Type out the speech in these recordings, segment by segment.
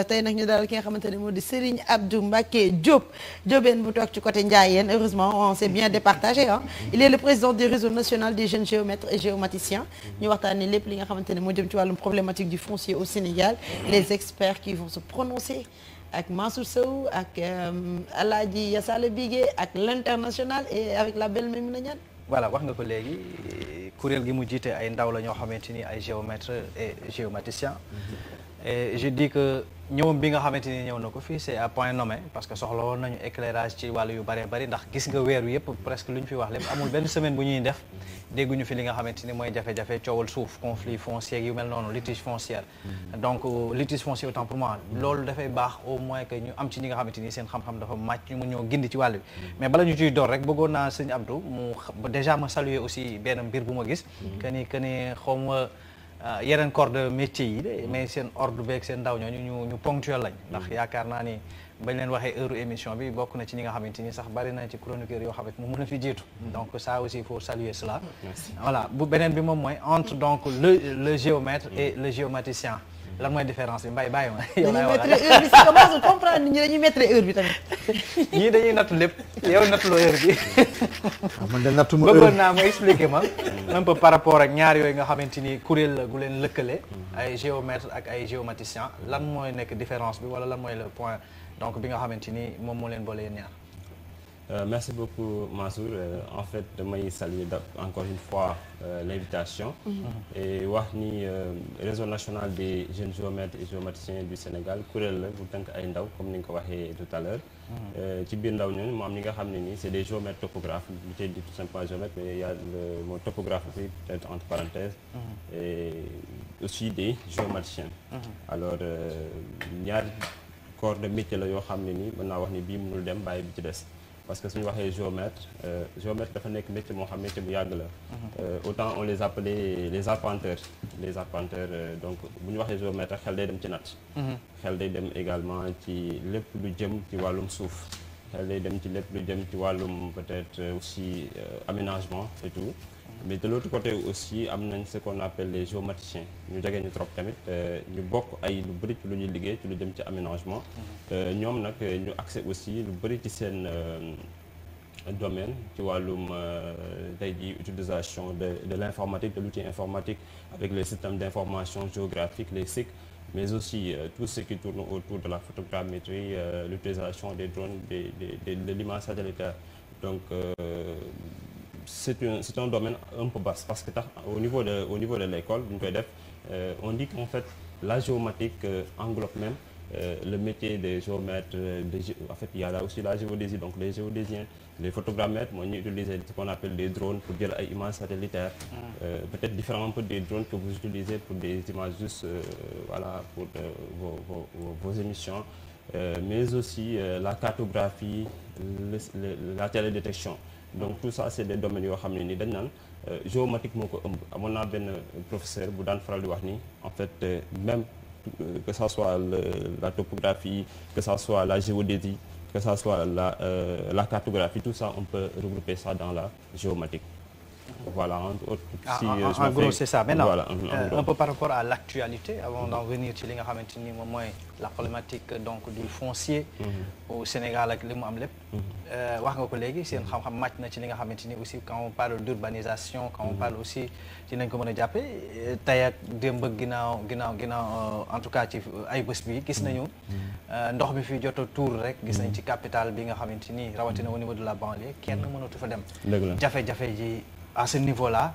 tey nag ñu dalal ki nga xamante ne moo di Serigne Abdou Mbacké Diop Diobène bu toog ci côté Ndiayène heureusement on s'est bien départagé ah. Il est le président du réseau national des jeunes géomètres et géomaticiens. ñu waxtaanee lépp li nga xamante ne moo jëm ci wàllum problématique du foncier au Sénégal. Les experts qui vont se prononcer ak Mansour Sow ak Alaaji Yassale Bigué ak l'international et avec la belle Maimouna Niane. voilà wax nga ko léegi kuréel gi mu jiite ay ndaw la ñoo xamante ni ay géomètres et géomaticiens. Et je dis que ñëwam bi nga xamante ni ñëw na ko fii c'est à point nommé parce que soxla woon nañu éclairage ci wàllu yu bëree bëri ndax gis nga weer wi yëpp presque lu ñu fi wax lépp amul benn semaine bu ñuy def dégguñu fi li nga xamante ni mooy jafe-jafe coowal suuf conflit foncier yu mel noonu litige foncière. Donc litige foncier autant pour moi loolu dafay baax au moins que ñu am ci ñi nga xamante ni seen xam-xam dafa màcc ñu mu ñoo gindi ci wàll bi. Mais bala ñu ciy door rek bëggoon naa sëñ Abdou mu déjà ma saluer aussi benn mbir bu ma gis. que ni xaw ma yeneen corps de métier yi de mais seen ordre beeg seen ndaw ñooñu ñu ponctuel lañ ndax yaakaar naa ni bañ leen waxee heure émission bi bokk na ci ñi nga xamante ni sax bari na ci chroniqueur yoo xamante mu mën a fi jiitu donc ça aussi il faut saluer cela. Voilà bu beneen bi moom mooy entre donc le géomètre et le géomaticien lan mooy différence bi bàyyi ma yow laay wax heure bi si commence comprendre nit ñi dañuy mettre heure bi tamit. ñii dañuy nattu lépp yow nattuloo heure bi. man de nattu ma heure bëggoon naa ma expliquer ma un peu par rapport ak ñaar yooyu nga xamante ni kuréel la gu leen lëkkale ay géomètre ak ay géomaticien lan mooy nekk différence bi wala lan mooy le point donc bi nga xamante ni moom moo leen boole yéen ñaar. Merci beaucoup Mansour. En fait damay saluer encore une fois l'invitation. Et wax ni réseau national des jeunes géomètres et géomaticiens du Sénégal kuréel la bu tënk ay ndaw comme ni nga ko waxee tout à l'heure. Ci biir ndaw ñooñu mu am ñi nga xam ne ni c'est des géomètres topographes lu tey di tout simplement géomètre mais il y a le mot topographe aussi peut-être entre parenthèses. Et aussi des géomaticiens. Alors ñaari corps de métier la yoo xam ne ni mën naa wax ni bii mënul dem bàyyi bi ci des. Parce que suñu waxee géomètre dafa nekk métier moo xam métier bu yàgg la. Autant on les appelait les arpenteurs donc bu ñu waxee géomètre xel day dem ci natt. xel day dem également ci lépp lu jëm ci wàllum suuf xel day dem ci lépp lu jëm ci wàllum peut-être aussi aménagement et tout. Mais de l'autre côté aussi am nañ ce qu'on appelle les géomaticiens ñu jege ñu trop tamit ñu bokk ay lu bëri ci lu ñuy liggéey ci lu jëm ci aménagement. ñoom nag ñu accès aussi lu bëri ci seen domaine ci wàllum tey jii utilisation de l'informatique de l'outil informatique avec les systèmes d'information géographique les SIC mais aussi tout ce qui tourne autour de la photogrammétrie l'utilisation des drones de l'image satellitaire donc c'est un domaine un peu vaste parce que tax au niveau de l'école bu ñu koy def on dit qu'en fait la géomatique englobe même le métier des géomètres en fait il y a là aussi la géodésie donc les géodésiens les photogrammètres mooy ñuy utiliser ce qu'on appelle des drones pour jël ay images satellitaires peut-être différents un peu des drones que vous utilisez pour des images juste voilà pour vos émissions mais aussi la cartographie la télédétection donc tout ça c'est des domaines yoo xam ne ni dañ naan géomatique moo ko ëmb amoon naa benn professeur bu daan faral di wax ni en fait même que ça soit la topographie que ça soit la géodésie que ça soit la cartographie tout ça on peut regrouper ça dans la géomatique. Voilà en gros c'est ça maintenant voilà, un peu par rapport à l'actualité avant d'en venir ci li nga xamante ni moom mooy la problématique donc du foncier au Sénégal ak li mu am lépp wax nga ko léegi seen xam-xam màcc na ci li nga xamante ni aussi quand on parle d'urbanisation quand on parle aussi ci nañ ko mën a jàppe tey ak démb ak ginnaaw en tout cas ci ay bés bi gis nañu ndox bi fi jot a tuur rek gis nañ ci capitale bi nga xamante ni rawatina au niveau de la banlieue kenn mënatu fa dem jafe-jafe ji à ce niveau-là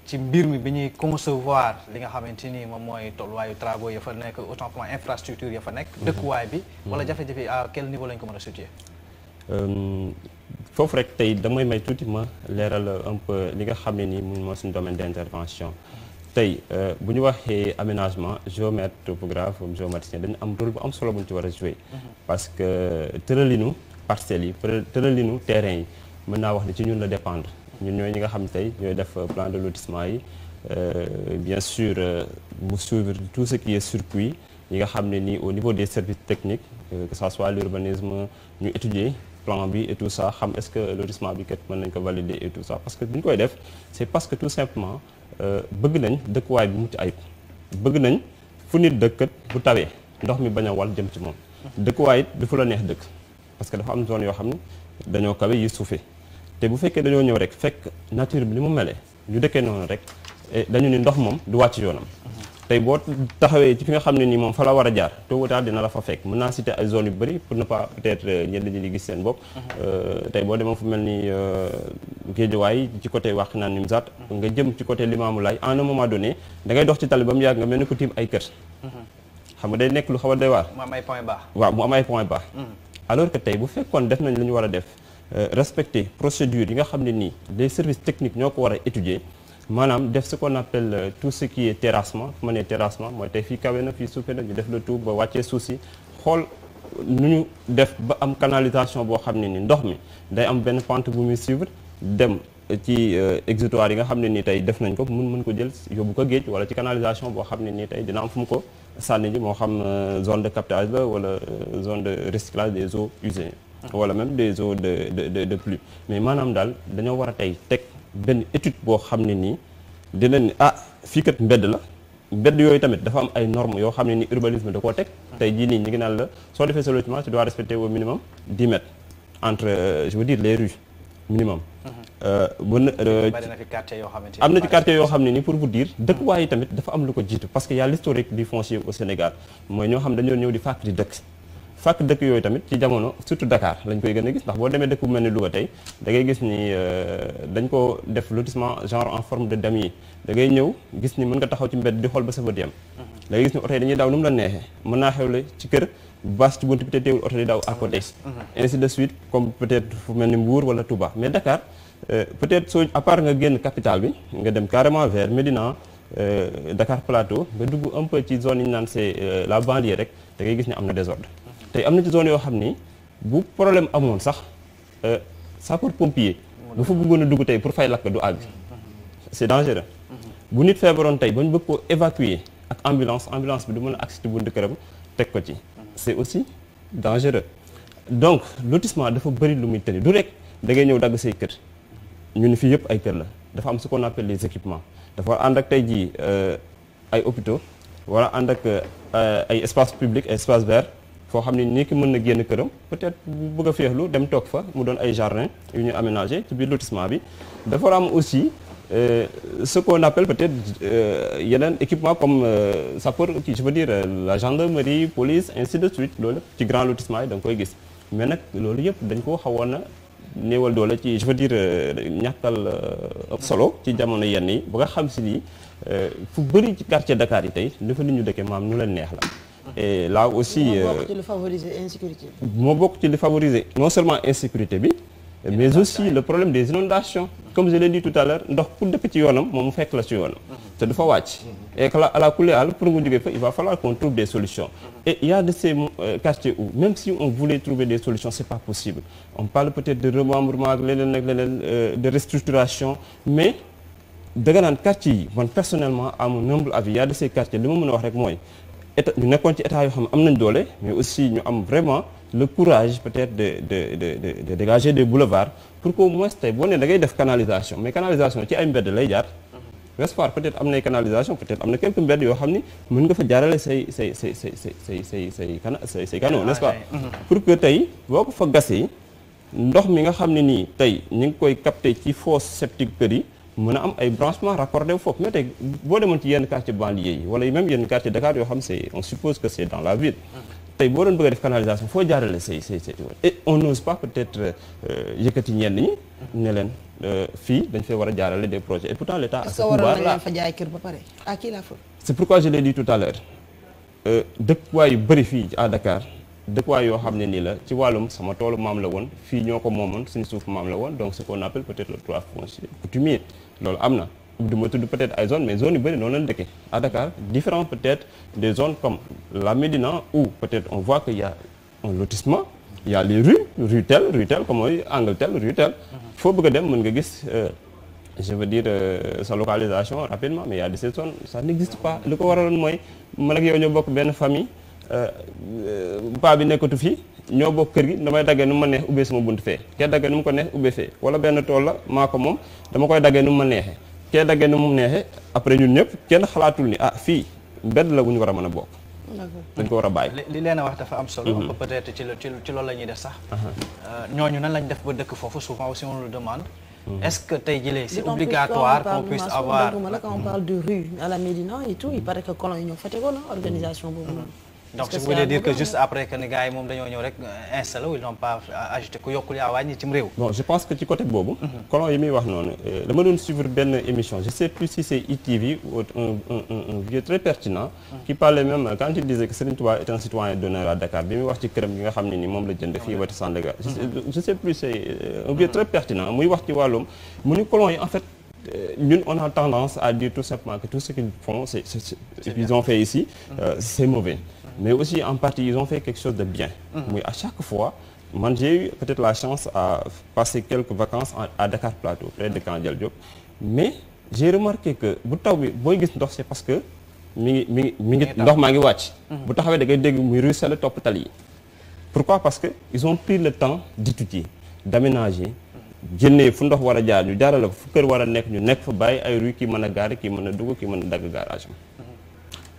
ci mbir mi bi ñuy concevoir li nga xamante ni moom mooy tolluwaayu travaux ya fa nekk autant pour infrastructure ya fa nekk dëkkuwaay bi wala jafe-jafe à quel niveau lañ ko mën a situer foofu rek tey damay may tuuti ma leeral un peu li nga xam ne nii mooy suñu domaine d'intervention tey bu ñu waxee aménagement géomètre topographe géomaticien dañu am rôle bu am solo bu ñu ci war a jouer parce que tëralinu parcelles yi tëralinu terrain yi mën naa wax ne ci ñun la dépendre ñun ñooy ñi nga xam ne tey ñooy def plan de lotissement yi bien sûr mu suivre tout ce qui est circuit yi nga xam ne nii au niveau des services techniques que ça soit l'urbanisme ñu étudier plan bi et tout ça xam est-ce que lotissement bi kat mën nañ ko valider et tout ça parce que bu ñu koy def c'est parce que tout simplement bëgg nañ dëkkuwaay bi mucc ayib bëgg nañ fu nit dëkkat bu tawee ndox mi bañ a wal jëm ci moom. dëkkuwaay it du fu la neex dëkk parce que dafa am zone yoo xam ne dañoo kawe yi suufee te bu fekkee dañoo ñëw rek fekk nature bi ni mu melee ñu dëkkee noonu rek dañu ni ndox moom du wàcc yoonam. tey boo taxawee ci fi nga xam ne nii moom fa la war a jaar tôt ou tard dina la fa fekk mën naa citer ay zones yu bëri pour ne pas peut-être ñenn ñi di gis seen bopp. tey boo demoon fu mel ni Guédiawaye ci côté Wakhinane Nimzatt nga jëm ci côté Limamoulaye à un moment donné da ngay dox ci tali ba mu yàgg nga mel ni ko tiim ay kër. xam nga day nekk lu xaw a doy waar. mu am ay points bas. waaw mu am ay points bas. alors que tey bu fekkoon def nañ li ñu war a def respecter procédure yi nga xam ne nii les services techniques ñoo ko war a étudier. maanaam def ce qu'on appelle tout ce qui est terrassement fu ma nee terrassement mooy tey fii kawe na fii suufe na ñu def le tout ba wàccee suuf si xool nu ñu def ba am canalisation boo xam ne ni ndox mi day am benn pente bu muy suivre dem ci exutoire yi nga xam ne nii tey def nañ ko mën ko jël yóbbu ko géej wala ci canalisation boo xam ne nii tey dina am fu mu ko sànni ji moo xam zone de captage la wala zone de recyclage des eaux usées wala même des eaux de pluie mais maanaam daal dañoo war a tey teg benn étude boo xam ne nii dina ni fii kat mbedd la mbedd yooyu tamit dafa am ay normes yoo xam ne ni urbanisme da koo teg tey jii nii ñu ngi naan la soo defee sa lotissement tu dois respecter au minimum 10 mètres entre je veux dire les rues minimum bari na fi quartier yoo xamante am na ci quartier yoo xam ne nii pour vous dire dëkkuwaay yi tamit dafa am lu ko jiitu parce que y a l'historique du foncier au Sénégal mooy ñoo xam dañoo ñëw di fàkk di dëkk fàkk dëkk yooyu tamit ci jamono surtout Dakar lañ koy gën a gis ndax boo demee dëkk bu mel ni Louga tey da ngay gis ni dañ ko def lotissement genre en forme de damier da ngay ñëw gis ni mën nga taxaw ci mbedd di xool ba sa bët yam da ngay gis ni oto yi dañuy daw nu mu la neexee mën naa xewle ci kër bâche ci buntu bi te teewul oto di daw à côté ainsi de suite comme peut-être fu mel ni Mbour wala Touba mais Dakar peut-être soo à part nga génn capitale bi nga dem carrément vers Médina Dakar Plateau nga dugg un peu ci zone yi ñu naan c'est la banlieue rek da ngay gis ni am na désordre tey am na ci zone yoo xam ni bu problème amoon sax sapeur pompier bu fa bëggoon a dugg tey pour fay lakk du àgg c'est dangereux bu nit feebaroon tey ba ñu bëgg koo évacuer ak ambulance bi du mën a agsi ci buntu këram teg ko ci c'est aussi dangereux donc lotissement dafa bëri lu muy tëni du rek da ngay ñëw dagg say kër ñu ni fii yëpp ay kër la dafa am ce qu'on appelle les équipements dafa war ànd ak tey jii ay hôpitaux wala ànd ak ay espace public ay espace vert foo xam ne nii ki mën na génn këram peut-être bu bëgg a féexlu dem toog fa mu doon ay jardin yu ñu aménagé ci biir lotissement bi dafa war am aussi ce qu'on appelle peut-être yeneen équipement comme sapeur je veux dire la gendarmerie police ainsi de suite loolu ci grand lotissement yi da nga koy gis mais nag loolu yëpp dañ ko xawoon a néewal doole ci je veux dire ñàkkal solo ci jamono yenn yi ba nga xam si ni fu bëri ci quartier Dakar yi tey dafa nit ñu dëkkee maam nu leen neex la et là aussi moo bokk ci lu favoriser insécurité bi. moo bokk ci li favoriser non seulement insécurité bi mais aussi le problème des inondations comme je l'ai dit tout à l'heure ndox ku dëkk ci yoonam moom mu fekk la ci yoonam te du fa wàcc et que à la kulli àll pour nga jógee fa il va falloir qu'on trouve des solutions et il y a de ces quartiers où même si on voulait trouver des solutions c'est pas possible on parle peut-être de remembrement ak leneen de restructuration mais danga naan quartier yi man personnellement à mon humble avis il y a de ces quartiers li ma mën a wax rek mooy état ñu nekkoon ci état yoo xam ne am nañ doole mais aussi ñu am vraiment le courage peut-être de dégager des boulevards pour qu'au moins tey boo nee da ngay def canalisation mais canalisation ci ay mbedd lay jaar n'est-ce pas peut-être am nay canalisation peut-être am na quelques mbedd yoo xam ni mën nga fa jaarale say canaux n'est-ce pas pour que tey boo ko fa gasee ndox mi nga xam ne nii tey ñu ngi koy capter ci fosse septique kër yi mën a am ay branchements raccordés foofu mais tey boo demoon ci yenn quartier banlieue yi wala même yenn quartier Dakar yoo xam c'est on suppose que c'est dans la ville tey boo doon bëgg a def canalisation foo jaarale say et on n'ose pas peut-être yëkkati ñenn ñi ne leen fii dañ fay war a jaarale des projets et pourtant l'État a ce pouvoir là fa jaay kër ba pare à qui la faute. c'est pourquoi je l'ai dit tout à l'heure dëkkuwaay yu bëri fii à Dakar dëkkuwaay yoo xam ne nii la ci wàllum sama toolu maam la woon fii ñoo ko moomoon suñu suuf maam la woon donc ce qu'on appelle peut-être le droit foncier coutumier loolu am na du ma tudd peut-être ay zones mais zones yu bëri noonu lañ dëkkee à Dakar différent peut-être des zones comme la Médina où peut-être on voit qu'il y a un lotissement il y a les rue telle comme mooy angle tel rue telle foo bëgg a dem mën nga gis je veux dire sa localisation rapidement mais il y a de ces zones ça n'existe pas li ko waraloon mooy man ak yow ñoo bokk benn famille paa bi nekkatu fii ñoo bokk kër gi damay daggee nu ma neex ubbee sama bunt fee kee daggee nu mu ko neex ubbee fee wala benn tool la maa ko moom dama koy daggee nu mu ma neexee kee daggee nu mu neexee après ñun ñëpp kenn xalaatul ni fii mbedd la bu ñu war a mën a bokk dañ ko war a bàyyi. li leen a wax dafa am solo. peut-être ci loolu la ñuy def sax. ñooñu nan lañ def ba dëkk foofu souvent aussi on le demande. Est-ce que tey jëlee c'est obligatoire qu'on puisse avoir. Quand on parle de rue à la Médina et tout il paraît que colon yi ñoo fate ko na organisation boobu noonu. donc si vous voulez dire que juste après que ne gars yi moom dañoo ñëw rek installé ils n'ont pas ajouté ku yokkul yaa wàññi cim réew. bon je pense que ci côté boobu. colon yi muy wax noonu dama doon suivre benn émission je sais plus si c'est ITV ou un vieux très pertinent. qui parlait même quand il disait que Serigne Touba est un citoyen d'honneur à Dakar bi muy wax ci këram gi nga xam ne ni moom la jënd fii wetu Sandaga. je sais plus c'est un vieux très pertinent muy wax ci wàllum mu ni colon yi en fait. ñun on a tendance à dire tout simplement que tout ce qu'ils font ils ont fait ici c'est mauvais mais aussi en partie ils ont fait quelque chose de bien muy à chaque fois man j'ai eu peut-être la chance à passer quelques vacances à Dakar Plateau près de Camp Dial Diop mais j'ai remarqué que bu taw bi booy gis ndox c'est parce que mi ngi ndox maa ngi wàcc bu taxawee da ngay dégg muy ruisselle topp tali yi pourquoi parce que ils ont pris le temps d'étudier d'aménager génnee fu ndox war a jaar ñu jaarale ko fu kër war a nekk ñu nekk fa bàyyi ay rue kii mën a gaare kii mën a dugg kii mën a dagg garage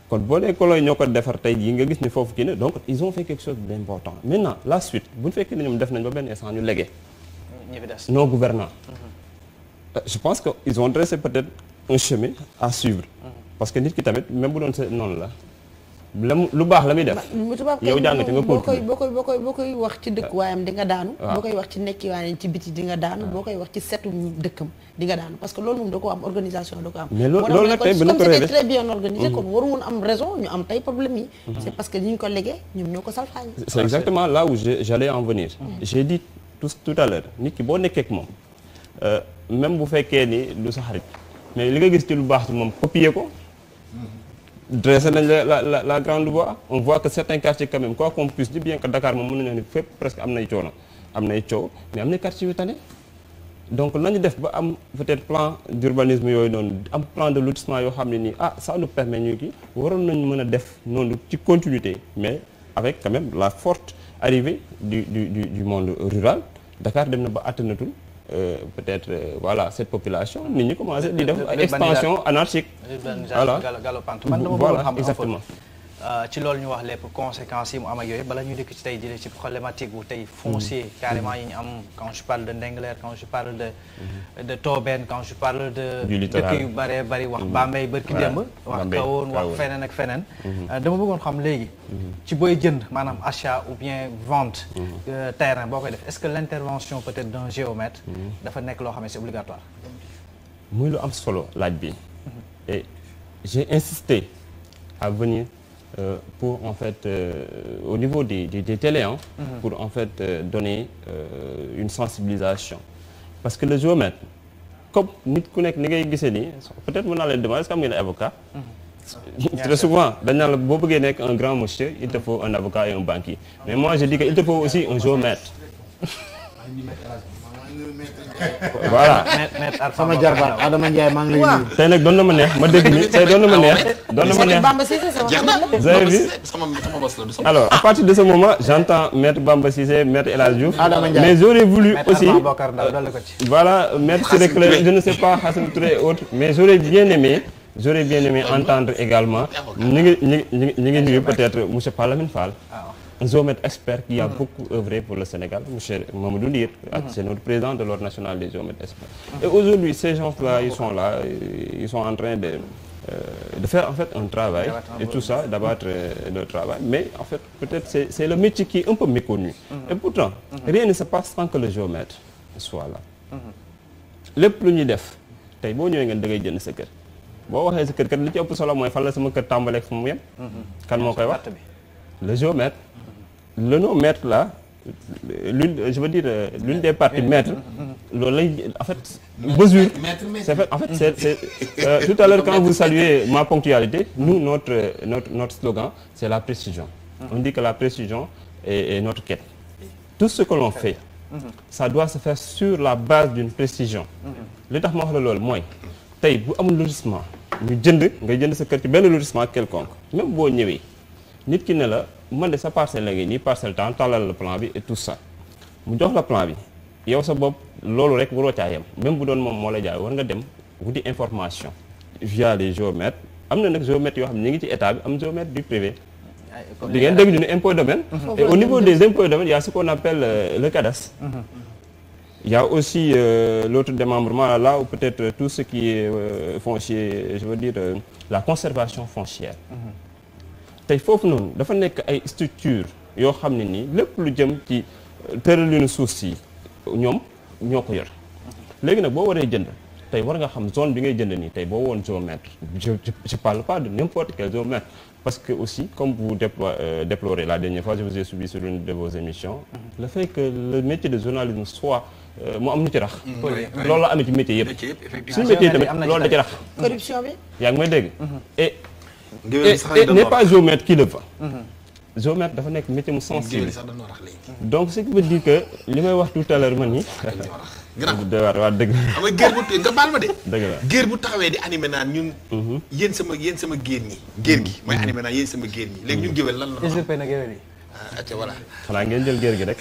kon boo dee colon yi ñoo ko defar tey jii nga gis ni foofu kii ne donc ils ont fait quelque chose d'important maintenant la suite bu ñu fekkee ne ñoom def nañ ba benn instant ñu légué nos gouvernants je pense que ils ont dressé peut-être un chemin à suivre parce que nit ki tamit même bu doon se noonu la lu baax la muy def yow jàngate nga boo koy wax ci dëkk waayam di nga daanu boo koy wax ci nekki waayam ci biti di nga daanu boo koy wax ci setu dëkkam di nga daanu parce que loolu moom da ko am organisation da ko am mais loolu nag tey bu ñu ko c'était très bien organisé kon waru woon am raison ñu am tey problème yi c'est parce que ñu ko légué ñoom ñoo ko salfaañi c'est exactement là où j'allais en venir j'ai dit tout à l'heure nit ki boo nekkee ak moom même bu fekkee ni du sa xarit mais li nga gis ci lu baax ci moom copier ko dressé nañ la grande voie on voit que certains quartiers quand même quoi qu'on puisse dire bien que Dakar moom mën nañu ne fépp presque am nay coono am nay coow mais am na quartiers yu tane donc nañu def ba am peut-être plan d'urbanisme yooyu noonu am plan de lotissement yoo xam ne nii ça nous permet ñu kii waroon nañu mën a def noonu ci continuité mais avec quand même la forte arrivée du monde rural Dakar dem na ba attanatul peut-être voilà cette population nit ñi commencé di def expansion anarchique voilà galopante man dama bëggoon xam exactement ci loolu ñu wax lépp conséquences yi mu am ak yooyu bala ñu dëkk ci tey jëlee ci problématique bu tey foncier carrément yi ñu am quand je parle de Ndingler quand je parle de Tobène quand je parle de dëkk yu bëree bëri wax Bambey bërki démb wax Kahone wax feneen ak feneen dama bëggoon xam léegi ci booy jënd maanaam achat ou bien vente terrain boo koy def est-ce que l'intervention peut-être d'un géomètre dafa nekk loo xam ne c'est obligatoire muy lu am solo laaj bi et j'ai insisté à venir pour en fait au niveau des télés pour en fait donner une sensibilisation parce que le géomètre comme nit ku nekk ni ngay gisee nii peut-être mën naa leen demander est-ce que am ngeen avocat très souvent dañ naan la boo bëggee nekk un grand monsieur il te faut un avocat et un banquier mais moi je dis que il te faut aussi un géomètre voilà sama jarbaat Adama Ndiaye maa ngi lay nuyu. tey nag doon na ma neex ma dégg ni tey doon na ma neex. alors à partir de ce moment j'entends maître Bamba Cissé maître El Hadj Diouf. mais j'aurais voulu aussi voilà maître Ciré Clédor je ne sais pas Hassan Touré et autres mais j'aurais bien aimé entendre également ñu ngi nuyu peut-être monsieur Palamine Fall. Un géomètre expert qui a beaucoup œuvré pour le Sénégal, monsieur Mamadou Ndir, c'est notre président de l'Ordre national des géomètres experts. Et aujourd'hui, ces gens-là, ils sont en train de faire en fait un travail et tout ça, d'abattre le travail. Mais en fait, peut-être c'est le métier qui est un peu méconnu. Et pourtant, rien ne se passe sans que le géomètre soit là. lépp lu ñuy def tey boo ñëwee ngeen da ngay jënd sa kër boo waxee sa kër kat li ci ëpp solo mooy fan la sama kër tàmbaleeg fu mu yem. kan moo koy wax le géomètre. Le nom maître là l'une des parties maître loolu lay en fait mesure c'est fait en fait c'est tout à l'heure quand vous saluez ma ponctualité nous notre slogan c'est la précision on dit que la précision est notre quête tout ce que l'on fait ça doit se faire sur la base d'une précision li tax ma wax la loolu mooy tey bu amul lotissement ñu nga jënd sa kër ci benn lotissement quelconque même boo ñëwee nit ki ne la man de sa parcelle la ngi nii parcelle temps tàllal la plan bi et tout ça mu jox la plan bi yow sa bopp loolu rek waroo caa yem même bu doon moom moo la jaay war nga dem wuti information via les géomètres am na nag géomètres yoo xam ne ñu ngi ci état bi am géomètre du privé di ngeen dégg ñu ne impôt domaine. Et au niveau des impôts et domaines il y a ce qu'on appelle le cadastre. Il y a aussi l'autre démembrement là, ou peut-être tout ce qui est foncier, je veux dire la conservation foncière. tey foofu noonu dafa nekk ay structure yoo xam ne nii lépp lu jëm ci tëralinu suuf si ñoom ñoo ko yor. léegi nag boo waree jënd tey war nga xam zone bi ngay jënd nii tey boo woon géomètre je parle pas de n'importe quel géomètre parce que aussi comme vous déplorez la dernière fois je vous ai suivi sur une de vos émissions le fait que le métier de journalisme soit mu am nu ci rax loolu la amee ci métier yëpp suñu métier tamit loolu da ci rax corruption bi yaa ngi may dégg et n'est pas géomètre qui le va géomètre dafa nekk métier mu sensible donc ce qui veut dire que li may wax tout à l'heure man ni waa dëgg xam nga géer bu nga baal ma de dëgg la géer bu taxawee di animé naan ñun yéen sama géer ñi géer gi mooy animé naan yéen sama géer ñi léegi ñun géwél lan la usurpé na géwél yi acca voilà xanaa ngeen jël géer gi rek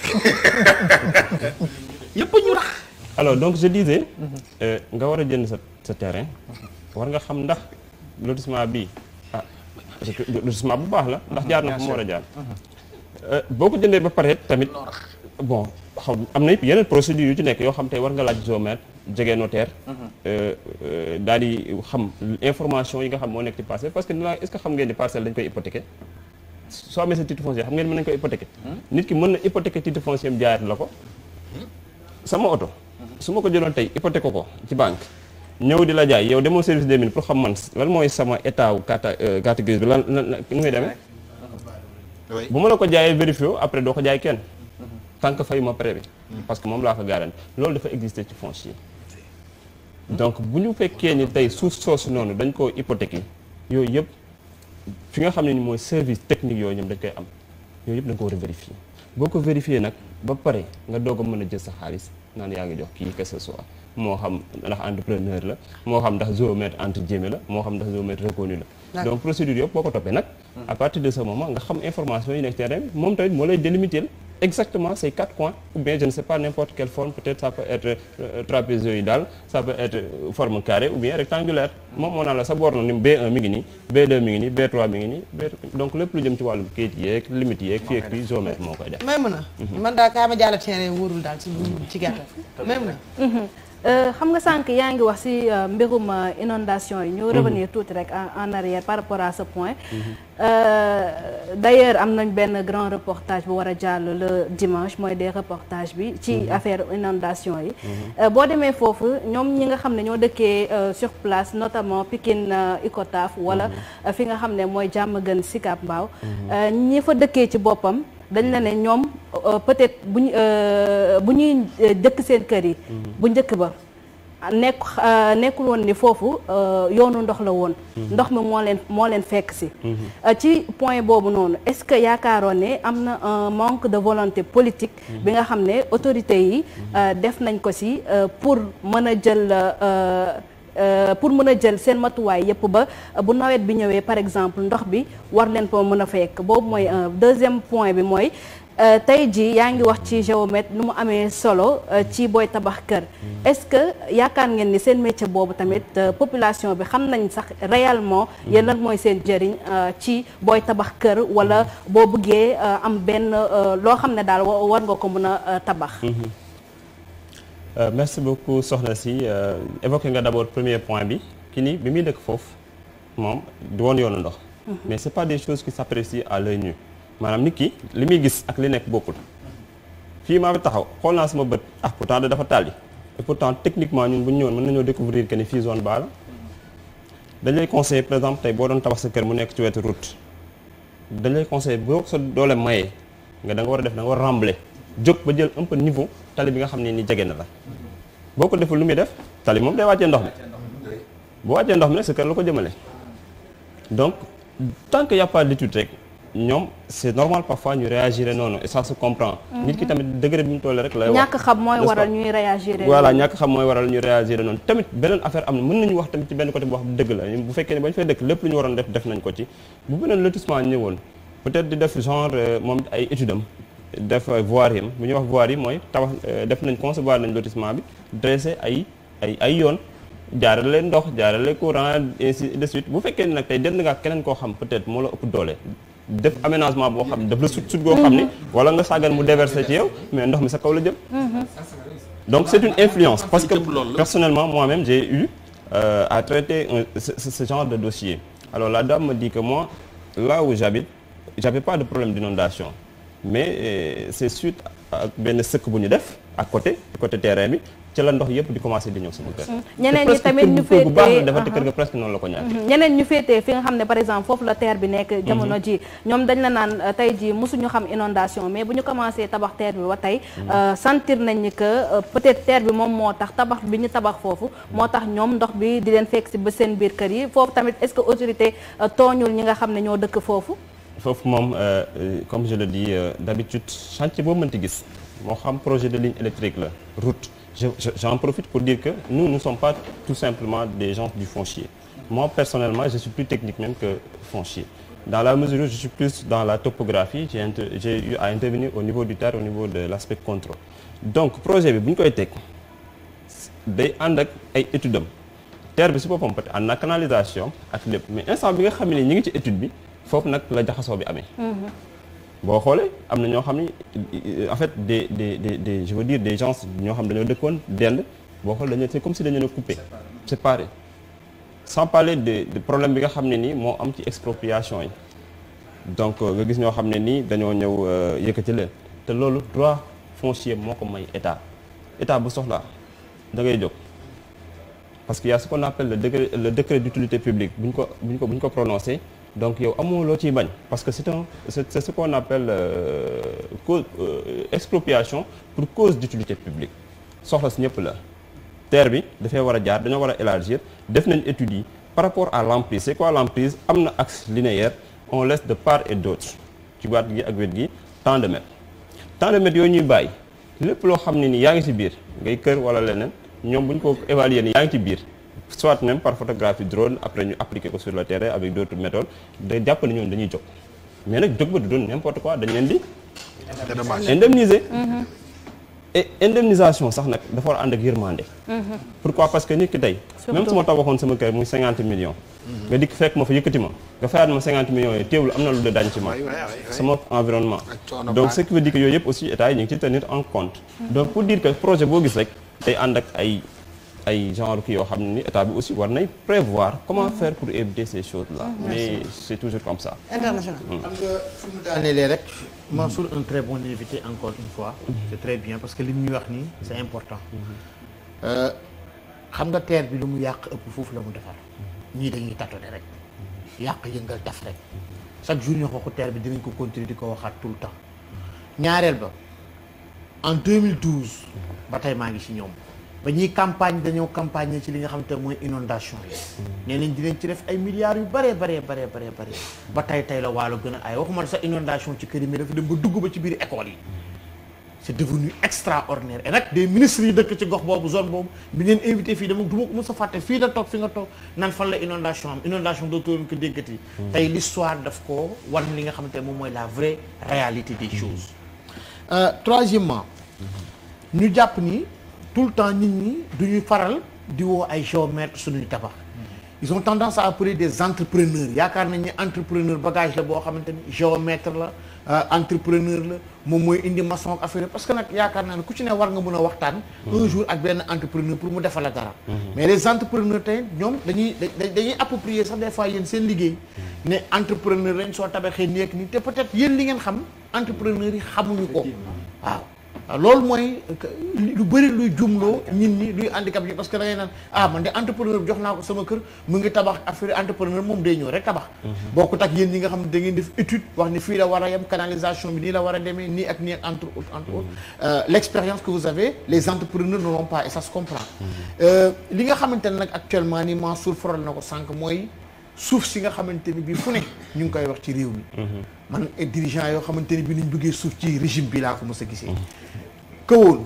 yëpp ñu rax alors donc je disais nga war a jënd sa terrain war nga xam ndax lotissement bi lotissement bu baax la ndax jaar na fa mu war a jaar boo ko jëndee ba pare tamit bon xaw am na yeneen procédure yu ci nekk yoo xam tey war nga laaj géomètre jege notaire daal di xam information yi nga xam moo nekk ci parcelle parce que est-ce que xam ngeen ni parcelle dañ koy hypothéquer soo amee sa titre foncier xam ngeen mën nañ koy hypothéquer nit ki mën na hypothéquer titre foncier am jaayaat la ko sama oto su ma ko jëloon tey hypothéquer ko ci banque ñëw di la jaay yow demoo service des mines pour xam man lan mooy sama état wu carte grise bi lan nu muy demee bu ma la ko jaayee vérifié après doo ko jaay kenn tant que fayu ma prêt bi parce que moom laa ko garanti loolu dafa exister ci foncier donc bu ñu fekkee ni tey suuf soosu noonu dañ koo hypothéquer yooyu yëpp fi nga xam ne ni mooy service technique yooyu ñoom dañ koy am yooyu yëpp da nga ko war a vérifier boo ko vérifier nag ba pare nga doog a mën a jël sa xaalis naan yaa ngi jox kii que ce soit moo xam ndax entrepreneur la moo xam ndax géomètre entre guillemets la moo xam ndax géomètre reconnu la donc procédure yëpp boo ko toppee nag à partir de ce moment nga xam information yi nekk terrain bi moom tamit moo lay délimiter exactement ces 4 coins ou bien je ne sais pas n'importe quelle forme peut-être ça peut être trapézoïdal ça peut être forme carrée ou bien rectangulaire moom moo naan la sa borne ni B1 mi ngi nii B2 mi ngi nii B3 mi ngi nii donc lépp lu jëm ci wàllum kayit yeeg limite yeeg fii ak fii géomètre moo koy def may mën a man daal kaa ma jàll terrain wóorul daal ci gàttal may mën a xam nga sànq yaa ngi wax ci mbirum inondation yi ñu revenir tuuti rek en arrière par rapport à ce point d'ailleurs am nañ benn grand reportage bu war a jàll le dimanche mooy des reportages bi ci affaire inondation yi boo demee foofu ñoom ñi nga xam ne ñoo dëkkee sur place notamment Pikine Icotaf wala fi nga xam ne mooy Diamaguène Sicap Mbao ñi fa dëkkee ci boppam dañ la ne ñoom peut-être bu ñuy dëkk seen kër yi bu njëkk ba nekkul woon ni foofu yoonu ndox la woon ndox mi moo leen fekk si ci point boobu noonu est-ce que yaakaaroon ne am na un manque de volonté politique bi nga xam ne autorités yi def nañ ko si pour mën a jël seen matuwaay yëpp ba bu nawet bi ñëwee par exemple ndox bi war leen ko mën a fekk boobu mooy un deuxième point bi mooy tey jii yaa ngi wax ci géomètre nu mu amee solo ci booy tabax kër est-ce que yaakaar ngeen ni seen métier boobu tamit population bi xam nañ sax réellement yéen lan mooy seen njëriñ ci booy tabax kër wala boo bëggee am benn loo xam ne daal war nga ko mën a tabax. Merci beaucoup soxna si évoqué nga d'abord premier point bi ki ni bi muy dëkk foofu moom du woon yoonu ndox mais c'est pas des choses qui s'apprécient à l'œil nu maanaam nit ki li muy gis ak li nekk bokkul fii maa fi taxaw xool naa sama bët pourtant dafa tàlli et pourtant techniquement ñun bu ñu ñëwoon mën nañoo découvrir que ni fii zone baa la dañ lay conseiller par exemple tey boo doon tabax sa kër mu nekk ci wetu route dañ lay conseiller boo sa doole mayee nga da nga war a def da nga war a rembler jóg ba jël un peu niveau tali bi nga xam ne ni jege na la boo ko deful lu muy def tali moom day wàccee ndox mi boo wàccee ndox mi nag sa kër la ko jëmale donc tant que y a pas d'étude rek ñoom c'est normal parfois ñu réagir noonu et ça se comprend. nit ki tamit degré bi mu toll rek lay wax. ñàkk xam mooy waral ñuy réagir. voilà ñàkk xam mooy waral ñuy réagir noonu tamit beneen affaire am na mën nañu wax tamit ci benn côté boo xam dëgg la bu fekkee ne ba ñu fay dëkk lépp lu ñu waroon def nañ ko ci bu beneen lotissement ñëwoon peut-être di def genre moom ay études am def voirie am bu ñuy wax voirie mooy tabax def nañ concevoir nañ lotissement bi dressé ay yoon jaarale ndox jaarale courant ainsi de suite bu fekkee ne nag tey dend nga keneen koo xam peut-être moo la ëpp doole def aménagement boo xam ne daf la sut goo xam ne wala nga sàggan mu déverser ci yow mais ndox mi sa kaw la jëm. Donc c'est une influence parce que personnellement moi-même j'ai eu à traiter ce genre de dossier. Alors la dame me dit que moi là où j'habite j'avais pas de problème d'inondation mais c'est suite ak benn sëkk bu ñu def à côté terrain bi ci la ndox yëpp di commencer di ñëw sama kër. ñeneen ñi tamit ñu féetee bu baax la defar te kër ga presque noonu la ko ñàkk. ñeneen ñu féetee fi nga xam ne par exemple foofu la terre bi nekk jamono ji ñoom dañ la naan tey ji mosuñu xam inondation mais bu ñu commencé tabax terre bi ba tey sentir nañ ni que peut-être terre bi moom moo tax tabax bi ñu tabax foofu moo tax ñoom ndox bi di leen fekk si ba seen biir kër yi foofu tamit est-ce que autorité tooñul ñi nga xam ne ñoo dëkk foofu. Foofu moom comme je le dis d'habitude chantier boo mënti gis moo xam projet de ligne électrique la route j'en profite pour dire que nous ne sommes pas tout simplement des gens du foncier. Moi personnellement je suis plus technique même que foncier dans la mesure où je suis plus dans la topographie j'ai eu à intervenir au niveau du terre au niveau de l'aspect contrôle. Donc projet bi bu ñu koy teg day ànd ak ay études am terre bi si boppam peut-être ànd na canalisation ak lépp mais instant bi nga xam ne ñu ngi ci étude bi foofu nag la jaxasoo bi amee. boo xoolee am na ñoo xam ni en fait des je veux dire des gens ñoo xam dañoo dëkkoon dend boo xoolee dañoo c'est comme si dañoo coupé séparé sans parler de problème bi nga xam ne nii moo am ci expropriation yi donc nga gis ñoo xam ne nii dañoo ñëw yëkkati leen te loolu droit foncier moo ko may état bu soxlaa da ngay jóg parce que y a ce qu'on appelle le décret d'utilité publique bu ñu ko prononcé. Donc yow amoo loo ciy bañ parce que c'est ce qu'on appelle cause expropriation pour cause d'utilité publique soxla si ñëpp la terre bi dafay war a jaar dañoo war a élargir def nañ études yi par rapport à l'emprise c'est quoi l'emprise am na axe linéaire on laisse de part et d'autre ci waat gi ak wet gi tant de mètres yooyu ñuy bàyyi lépp loo xam ne ni yaa ngi ci biir ngay kër wala leneen ñoom bu ñu ko évaluer ni yaa ngi ci biir soit même par photographie drone après ñu appliquer ko sur le terrain avec d'autres méthodes day jàpp ne ñoom dañuy jóg mais nag jóg ba du doon n'importe quoi dañ leen di indemniser et indemnisation sax nag dafa war a ànd ak yërmande pourquoi parce que nit ki tey même su ma tabaxoon sama kër muy 50 millions nga dikk fekk ma fa yëkkati ma nga fayaat ma 50 millions yi teewul am na lu de dañ ci ma sama environnement donc ce qui veut dire que yooyu yëpp aussi état yi ñu ngi ci tenir en compte donc pour dire que projet boo gis rek day ànd ak ay genre ki yoo xam ne ni état bi aussi war nay prévoir comment faire pour éviter ces choses-là mais c'est toujours comme ça international xam nga fu mu daanelee rek Mansour un très bon invité encore une fois c'est très bien parce que li ñuy wax nii c'est important xam nga terre bi lu mu yàq ëpp foofu la mu defar ñii dañuy tâtonner rek yàq yëngal def rek chaque jour ñu waxu terre bi dinañ ko continuer di ko waxaat tout le temps ñaareel ba en 2012 ba tey maa ngi ci ñoom ba ñuy campagne dañoo campagne ci li nga xam te mooy inondation yi nee nañ dinañ ci def ay milliards yu bare ba tey la waalo gën a ay waxuma sax inondation ci kër yi mais dafa dem ba dugg ba ci biir école yi c'est devenu extraordinaire et nag des ministres yi dëkk ci gox boobu zone boobu bi ngeen invité fii dama du ma ko mos a fàtte fii la toog fi nga toog nan fan la inondation am inondation dootoo ko déggati tey l'histoire daf ko wan li nga xamante moom mooy la vraie réalité des choses troisièmement ñu jàpp ni tout le temps nit ñi duñuy faral di woo ay géomètres suñuy tabax ils ont tendance à appeler des entrepreneurs yaakaar nañ ni entrepreneur bagage la boo xamante ni géomètre la entrepreneur la moom mooy indi maçon ak affaire parce que nag yaakaar naa ne ku ci ne war nga mën a waxtaan un jour ak benn entrepreneur pour mu defal la dara mais les entrepreneurs tey ñoom dañuy approprier sax des fois yéen seen liggéey ne entrepreneur lañ soo tabaxee nii ak nii te peut-être yéen li ngeen xam entrepreneurs yi xamuñu ko waaw loolu mooy lu bëri luy jumloo nit ñi luy handicap yi parce que da ngay naan man de entrepreneur bi jox naa ko sama kër mu ngi tabax affaire entrepreneur moom day ñëw rek tabax bokkut ak yéen ñi nga xam ne da ngeen def étude wax ni fii la war a yem canalisation bi nii la war a demee nii ak entre autres l'expérience que vous avez les entrepreneurs ne l'ont pas et ça se comprend li nga xamante ne nag actuellement ni Mansour faral na ko sànq mooy suuf si nga xamante ni bii fu ne ñu ngi koy wax ci réew mi man dirigeant yoo xamante ni bi niñ bëggee suuf ci régime bi laa ko mës a gisee kawoon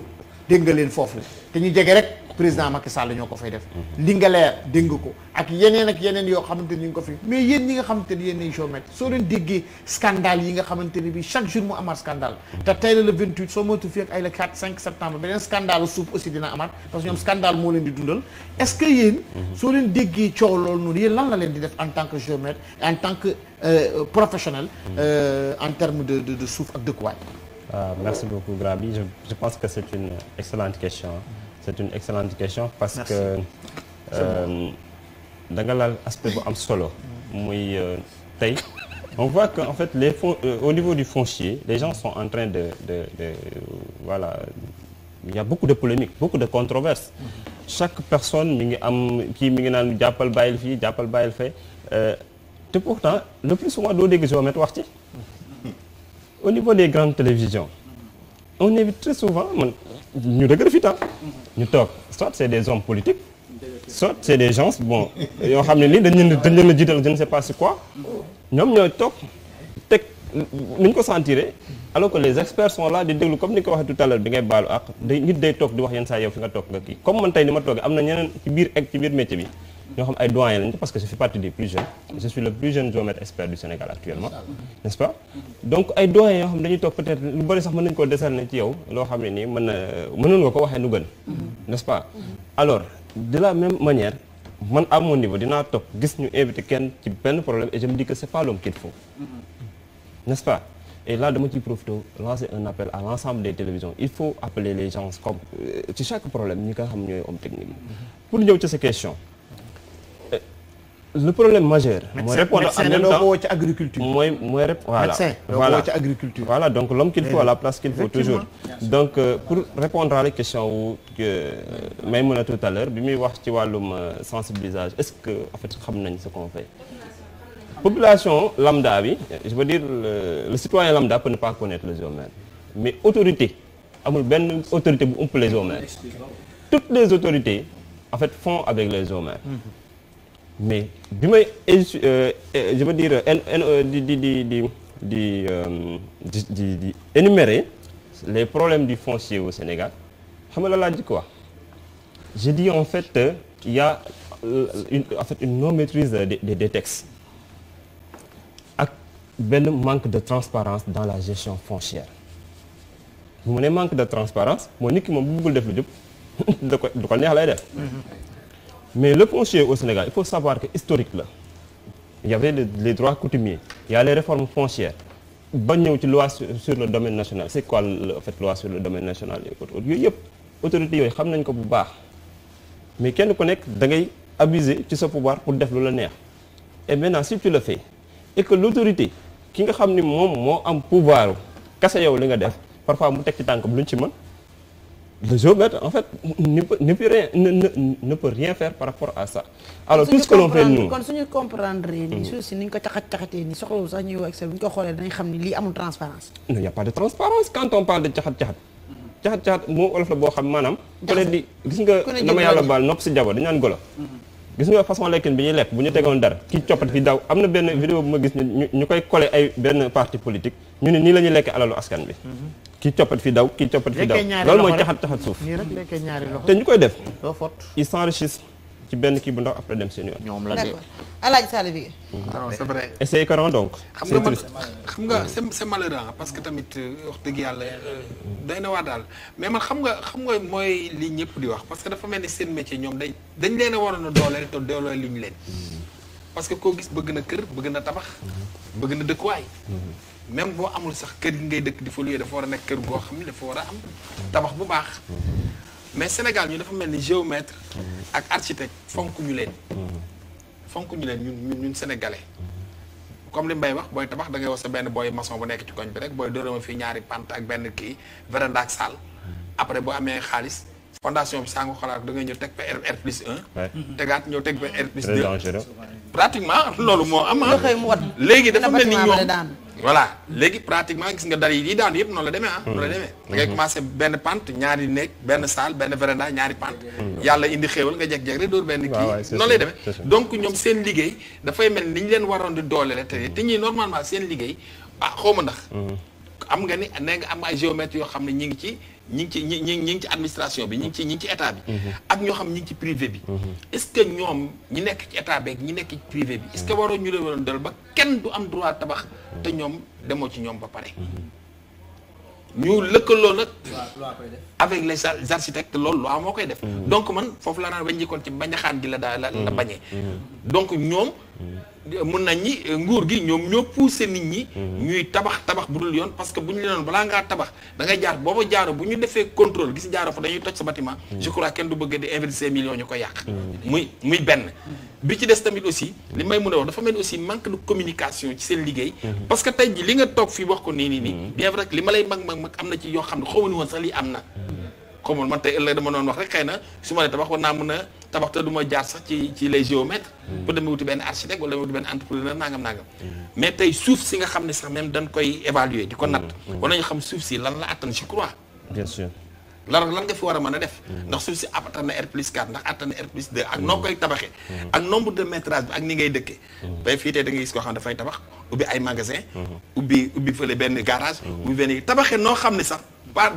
dégg nga leen foofu te ñu jege rek président Macky Sall ñoo ko fay def. Ndingler dégg nga ko ak yeneen yoo xamante ni ñu ngi ko fi mais yéen ñi nga xamante ni yéen ay géomètre soo leen déggee scandale yi nga xamante ni bi chaque jour mu amaat scandale te tey la le 28 soo moytu fii ak ay le 4 5 septembre beneen scandale suuf aussi dina amaat parce que ñoom scandale moo leen di dundal est-ce que yéen soo leen déggee coow loolu noonu yéen lan la leen di def en tant que géomètre en tant que professionnel en termes de suuf ak dëkkuwaay. Merci beaucoup Grabi, je pense que c'est une excellente question. C'est une excellente question parce Merci. Que da nga laal aspect bu am solo muy tey on voit que en fait au niveau du foncier les gens sont en train de voilà il y a beaucoup de polémiques, beaucoup de controverses. Chaque personne mi ngi am kii mi ngi naan jàppal bàyyil fii jàppal bàyyil fee te pourtant le plus souvent doo dégg géomètre wax ci. Au niveau des grandes télévisions on évite très souvent man ñu dëgg fi tam ñu toog soit c'est des hommes politiques soit c'est des gens bon yoo xam ne nii dañ leen a jiital je ne sais pas c'est quoi ñoom ñooy toog teg ni ñu ko sentiré alors que les experts sont là di déglu comme ni ko waxee tout à l'heure bi ngay baalu ak nit day toog di wax yenn saa yow fi nga toog nga kii comme man tey ni ma toogee am na ñeneen ci biir métier bi ñoo xam ay doyen lañu parce que je fais partie des plus jeunes je suis le plus jeune géomètre expert du Sénégal actuellement n'est-ce pas donc ay doyen yoo xam dañuy toog peut-être lu bari sax mën nañu koo décerner ci yow loo xam ne nii mënoon nga ko waxee nu gën n'est-ce pas alors de la même manière man à mon niveau dinaa toog gis ñu invité kenn ci benn problème et je me dis que c'est pas l'homme qu'il faut n'est-ce pas et là dama ciy profité lancer un appel à l'ensemble des télévisions il faut appeler les gens comme ci chaque problème ñi nga xam ñooy homme technique yi pour ñëw ci sa question le problème majeur. mooy répondre en même temps médecin ci agriculture. mooy voilà. médecin voilà ci agriculture. voilà donc l'homme qu'il faut à la place qu'il faut toujours. donc pour répondre à la question wu Maïmouna tout à l'heure bi muy wax ci wàllum sensibilisation est-ce que en fait xam nañ ce qu'on fait. population lambda bi je veux dire le citoyen lambda peut ne pas connaître le géomètre mais autorité amul benn autorité bu ëpp les géomètres. toutes les autorités en fait font avec les géomètres. mais bi may je veux dire di énumérer les problèmes du foncier au Sénégal xam nga la laa jëkk wax je dis en fait il y a une non maîtrise des textes ak benn manque de transparence dans la gestion foncière bu mu ne manque de transparence mooy nit ki moom bu bëggul def lu jub du ko neex lay def. Mais le foncier au Sénégal, il faut savoir que historique là, il y avait les droits coutumiers, il y a les réformes foncières. ba ñëw ci loi sur le domaine national c'est quoi en fait loi sur le domaine national yooyu yëpp autorités yooyu xam nañ ko bu baax mais kenn ku nekk da ngay abuser ci sa pouvoir pour def lu la neex et maintenant si tu le fais et que l'autorité ki nga xam ni moom moo am pouvoir kase yow li nga def parfois mu teg ci tànkam luñ ci mën. Le géomètre, en fait, ne peut rien faire par rapport à ça. Alors, tout ce que l'on fait, nous... Quand on comprendre, si nous avons transparence. Il n'y a pas de transparence. Quand on parle de tchahat-tchahat, tchahat-tchahat, moi, je sais que dama yàlla baal nopp si jabo dañu naan golo. Gis nga façon lekkin bi ñuy lekk bu ñu tegoon dara kii coppat fi daw am na benn vidéo bu ma gis ñu koy coller ay benn parti politique ñu ne nii la ñuy lekk alalu askan bi. kii coppat fi daw kii coppat fi daw loolu mooy caxat suuf te ñu koy def ils s'enrichissent ci benn kii bu ndaw après dem seen yoon. ñoom la de d'accord Alaaji Sall bi. non c'est vrai. et c'est écœurant donc. xam nga c'est malheureux parce que tamit wax dëgg yàlla day na waa daal mais man xam nga mooy li ñëpp di wax parce que dafa mel ni seen métier ñoom dañ leen a waroon a dooleel te dooleel li ñu leen parce que koo gis bëgg na kër bëgg na tabax bëgg na dëkkuwaay. même boo amul sax kër gi ngay dëkk di fa luye dafa war a nekk kër goo xam ne dafa war a am tabax bu baax mais Sénégal ñu dafa mel ni géomètre ak architecte fonk ñu leen ñun sénégalais comme li Mbaye wax booy tabax da ngay wax sa benn booy maçon bu nekk ci koñ bi rek booy dóorama fii ñaari pant ak benn kii véranda ak salle après boo amee xaalis fondation bi saa nga xalaat da ngay ñëw teg fa R+1 tegaat ñëw teg fa R+2 pratiquement loolu moo am léegi dafa mel ni ñoom voilà léegi pratiquement gis nga dara yi daan yëpp noonu la demee noonu la demee da ngay commencé benn pante ñaari néeg benn salle benn véranda ñaari pante yàlla indi xéewal nga jekk-jekk rek dóor benn kii noonu lay demee donc ñoom seen liggéey dafay mel ni ñu leen waroon di doole la te ñi normalement seen liggéey xaw ma ndax am nga ni nee nga am ay géomètres yoo xam ne ñi ngi ci administration bi ñi ngi ci état bi. ak ñoo xam ne ñi ngi ci privé bi. est-ce que ñoom ñi nekk ci état beeg ñi nekk ci privé bi est-ce que waroon ñu leen waroon dal ba kenn du am droit tabax te ñoom demoo ci ñoom ba pare. ñu lëkkaloo nag avec les architectes loolu loi moo koy def. donc man foofu laa naan bañ njëkkoon ci bañaxaan gi la bañee. donc ñoom mun nañ ñi nguur gi ñoom ñoo pousser nit ñi. ñuy tabax bu dul yoon parce que bu ñu leen balaa ngaa tabax da ngay jaar booba jaaro bu ñu defee contrôle gis jaaro fa dañuy toj sa bâtiment. je crois kenn du bëgg di investir millions ñu ko yàq. muy benn. bi ci des tamit aussi li may mën a wax dafa mel ni aussi manque de communication ci seen liggéey. parce que tey ji li nga toog fii wax ko nii. bien vrai que li ma lay mag am na ci yoo xam ne xaw ma ni woon sax lii am na. xaw man tey ëllëg dama doon wax rek xëy na su ma nee tabax war naa mën a tabax te du ma jaar sax ci les géomètres. pour demee wuti benn architecte wala wuti benn entrepreneur nangam. mais tey suuf si nga xam ne sax même dañ koy évaluer di ko natt. war nañu xam suuf si lan la attan je crois. bien sûr. lan nga fi war a mën a def. ndax suuf si attan na R+4 ndax attan na R+2 ak noo koy tabaxee. ak nombre de métrage bi ak ni ngay dëkkee. bay fii tey da ngay gis koo xam ne dafay tabax ubbi ay magasin ubbi fële benn garage. ubbi benn tabaxee noo xam ne sax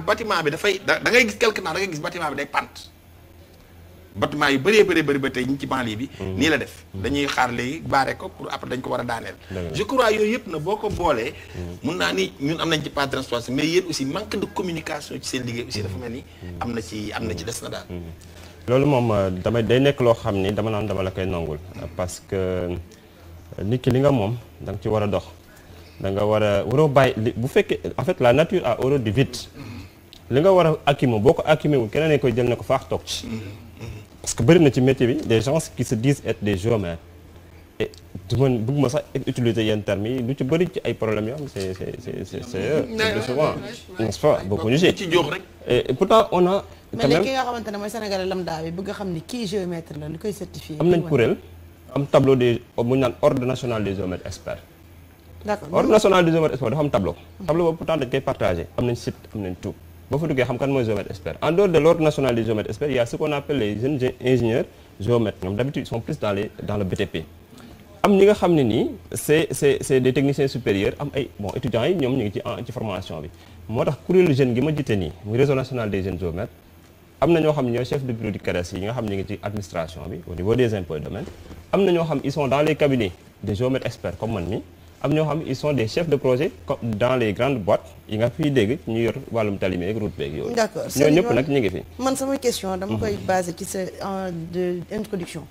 bâtiment bi dafay da ngay gis quelque temps da ngay gis bâtiment bi day pant. bâtiment yu bëri ba tey ñu ci banlieue bi. nii la def dañuy xaar léegi baare ko pour après dañ ko war a daaneel. je crois yooyu yëpp na boo ko boolee. mun naa ni ñun am nañ ci part de responsabilité mais yéen aussi manque de communication ci seen liggéey aussi dafa mel ni am na ci des na daal. loolu moom day nekk loo xam ni dama la koy nangul parce que nit ki li nga moom da nga ci war a dox da nga waroo bàyyi bu fekkee en fait la nature a horreur du vide li nga war a acquérir boo ko acquérir wu keneen koy jël ne ko faax toog ci. parce que bëri na ci métier bi des gens qui se disent être des géomètres et du ma bëgg ma sax utiliser yenn termes yi lu ci bëri ci ay problèmes yoo xam c'est souvent n'est-ce pas bokkuñu ci jox rek. et pourtant on a. mais léegi ki nga xamante ne mooy Sénégalais lambda bi bëgg a xam ni kii géomètre la lu koy certifié. am nañ kuréel am tableau des bu ñu naan ordre national des géomètres experts. d'accord ordre national des géomètres experts dafa am tableau. tableau boobu pourtant dañ koy partagé am nañ site am nañ tout. boo fa duggee xam kan mooy géomètre expert en dehors de l'ordre national des géomètres experts il y a ce qu'on appelle les jeunes ingénieurs géomètres ñoom d'habitude ils sont plus dans le BTP. am ñi nga xam ne nii c'est des techniciens supérieurs am ay étudiants yi ñoom ñu ngi ci formation bi moo tax kuréelu jeune gi ma jiite nii muy réseau national des jeunes géomètres am na ñoo xam ne ñooy chef de bureau du CARES yi nga xam ne ñu ngi ci administration bi au niveau des impôts et domaines am na ñoo xam ils sont dans les cabinets des géomètres experts comme man mi am ñoo xam ils sont des chefs de projet comme dans les grandes boîtes yi nga fiy dégg ñu yor wàllum tali meeg route beeg yooyu. d'accord ñoo ñëpp nag ñu ngi fi. man sama question dama koy basé ci sa introduction.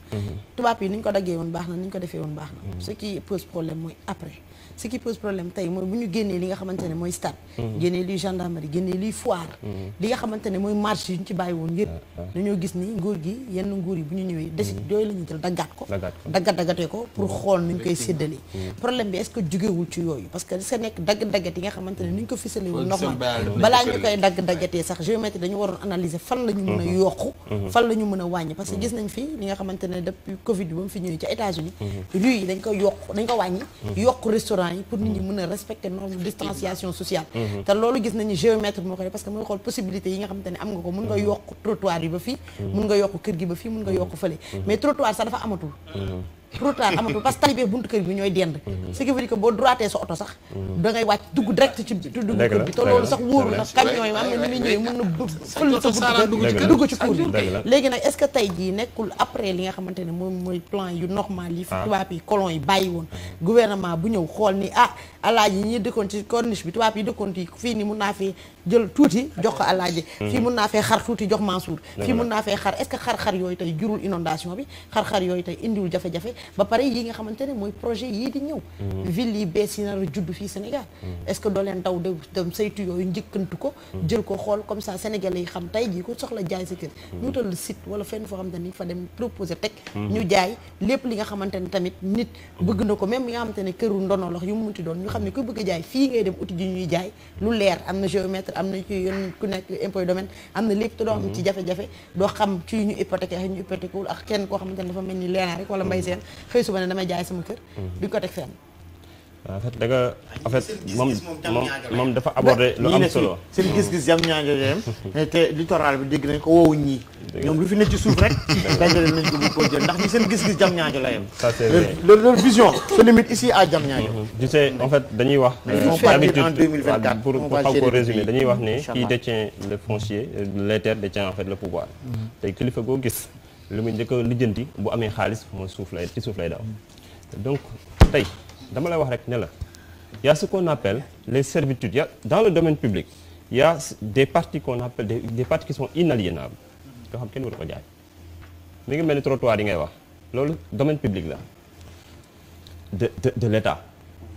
tubaab yi ni ñu ko daggee woon baax na ni ñu ko defee woon baax na. ce qui pose problème mooy après. ce qui pose problème tey mooy bu ñu génnee li nga xamante ne mooy stade. génnee luy gendarmerie génnee luy foire. li nga xamante ne mooy marche yi ñu ci bàyyi woon yëpp. dañoo gis ni nguur gi yenn nguur yi bu ñu ñëwee desit yooyu la ñuy jël daggaat ko. daggatee ko pour xool nu ñu koy séddalee. problème bi est-ce que jógewul ci yooyu parce que sa nekk daggat yi nga xamante ne ni ñu ko ficelé woon normal balaa ñu koy daggatee sax géomètre dañu waroon analyser fan la ñu mën a yokku. fan la ñu mën a wàññi parce que gis nañ fi li nga xamante ne depuis Covid bi ba mu fi ñëwee ca États-Unis rue yi dañ ko wàññi yokk restaurant yi pour nit ñi mën a respecter norme de distanciation sociale te loolu gis nañu géomètre moo ko def parce que mooy xool possibilité yi nga xamante ne am nga ko mën nga yokk trottoir yi ba fii mën nga yokk kër gi ba fii mën nga yokk fële mais trottoir sax dafa amatul trottoir amatul parce que tali bi buntu kër bi ñooy dend ce qui veut dire que boo droitee sa oto sax da ngay wàcc dugg direct ci dugg kër bi te loolu sax wóorul ndax camion yi am na ni muy ñëwee mën na fël sa buntu kër dugg ci cour bi léegi nag est-ce que tey jii nekkul après li nga xamante ne moom mooy plan yu normal yi fi tubaab yi colon yi bàyyi woon gouvernement bu ñëw xool ni alaaji ñi dëkkoon ci corniche bi tubaab yi dëkkoon ci fii ni mun naa fee jël tuuti jox ko alaaji fii mun naa fee xar tuuti jox Mansour fii mun naa fee xar est-ce que xar-xar yooyu tey jurul inondation bi xar-xar yooyu tey indiwul jafe-jafe ba pare yi nga xamante ne mooy projet yii di ñëw ville yi bees yi nar a judd fii Sénégal est-ce que doo leen daw dem saytu yooyu njëkkantu ko jël ko xool comme ça Sénégalais yi xam tey jii ku soxla jaay sa kër ñu wutal le site wala fenn foo xamante ne fa dem proposer teg ñu jaay lépp li nga xamante ne tamit nit bëgg na ko même yi nga xamante ne këru ndono la yu mu munti doon ñu xam ne ku bëgg a jaay fii ngay dem uti ji ñuy jaay lu leer am na géomètre am na ci yoon ku nekk impôt et domaine am na lépp te doo am ci jafe-jafe doo xam ci ñu hypothèque ak ñu hypothèque wul ak kenn koo xamante ne dafa mel ni leena rek wala mbay seen xëy suba ne damay jaay sama kër duñ ko teg fenn en fait moom dafa aborder lu am solo. seen gis-gis jam ñaajo yem te littoral bi dégg nañ ko woowu ñii ñoom lu fi ne ci suuf rek dajale nañ ko bu ko jël ndax ñi seen gis-gis jam ñaajo la yem. Ça c'est vrai. leur vision se limite ici à jam ñaajo. Tu sais en fait dañuy wax. d'habitude en 2024 pour encore résumer dañuy wax ne qui détient le foncier les terres détient en fait le pouvoir. tey kilifa goo gis lu muy njëkk a lijjanti bu amee xaalis mooy suuf lay ci suuf lay daw. donc tey dama lay wax rek ne la y a ce qu'on appelle les servitudes. Y a dans le domaine public il y a des parties qu'on appelle des parties qui sont inaliénables yoo xam kenn waru ko jaay mi ngi mel ni trottoir yi ngay wax loolu domaine public la de l'État.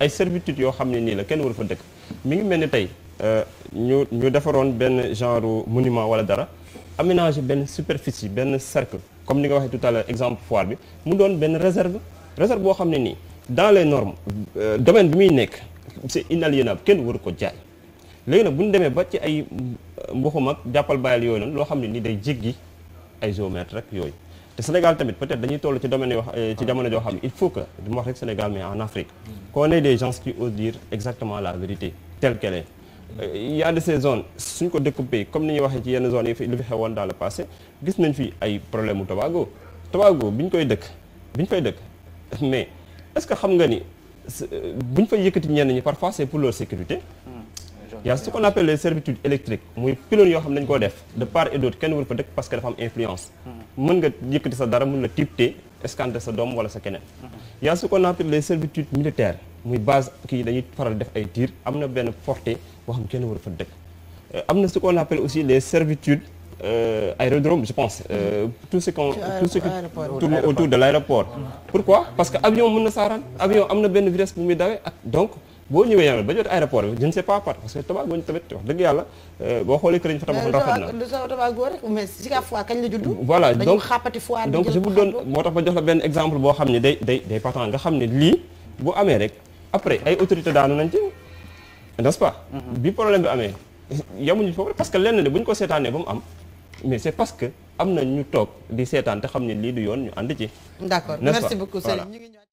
ay servitudes yoo xam ne nii la kenn waru fa dëkk mi ngi mel ni tey ñu defaroon benn genre monument wala dara aménager benn superficie benn cercle comme ni nga waxee tout à l'heure exemple foire bi mu doon benn réserve boo xam ne nii dans les normes domaine bi muy nekk c'est inaliénable kenn waru ko jaay. léegi nag bu ñu demee ba ci ay mboxum ak jàppal bàyyil yooyu noonu loo xam ne nii day jéggi ay géomètres rek yooyu te Sénégal tamit peut-être dañuy toll ci domaine yoo ci jamono joo xam ne il faut que du ma wax rek Sénégal mais en Afrique qu'on ait des gens qui osent dire exactement la vérité telle qu'elle est. Il y a de ces zones suñ ko découpé comme ni ñuy waxee ci yenn zones yi lu fi xewoon dans le passé gis nañ fi ay problème mu Tobago bi ñu fay dëkk mais est-ce que xam nga ni bu ñu fay yëkkati ñenn ñi parfois c'est pour leur sécurité. Il y a ce qu'on appelle les servitudes électriques muy pylônes yoo xam ne dañu koo def de part et d'autre kenn waru fa dëkk parce que dafa am influence. mën nga yëkkati sa dara mën na tippte escanter sa doom wala sa keneen. Il y a ce qu'on appelle les servitudes militaires muy base kii dañuy faral def ay tir am na benn portée boo xam kenn waru fa dëkk. am na ce qu'on appelle aussi les servitudes aérodromes je pense tout ce qui tourne autour de l'aéroport. Pourquoi? Parce que avion mën na saaraan avion am na benn vitesse bu muy dawee ak donc. boo ñëwee yàlla ba jot aéroport bi je ne sais pas parce que Tobago ñu tamit wax dëgg yàlla boo xoolee kër yi fa tabaxoon rafet na. mais Tobago rek mais si ka fois kañ la judd. voilà donc xàppati fois donc je vous donne moo tax ma jox la benn exemple boo xam ne day patent nga xam ne lii bu amee rek après ay autorités daanu nañ ci n'est-ce pas. bi problème bi amee yamuñu foofu parce que lenn ne bu ñu ko seetaanee ba mu am mais c'est parce que am na ñu toog di seetaan te xam ne lii du yoon ñu ànd ci. d'accord merci beaucoup Serigne.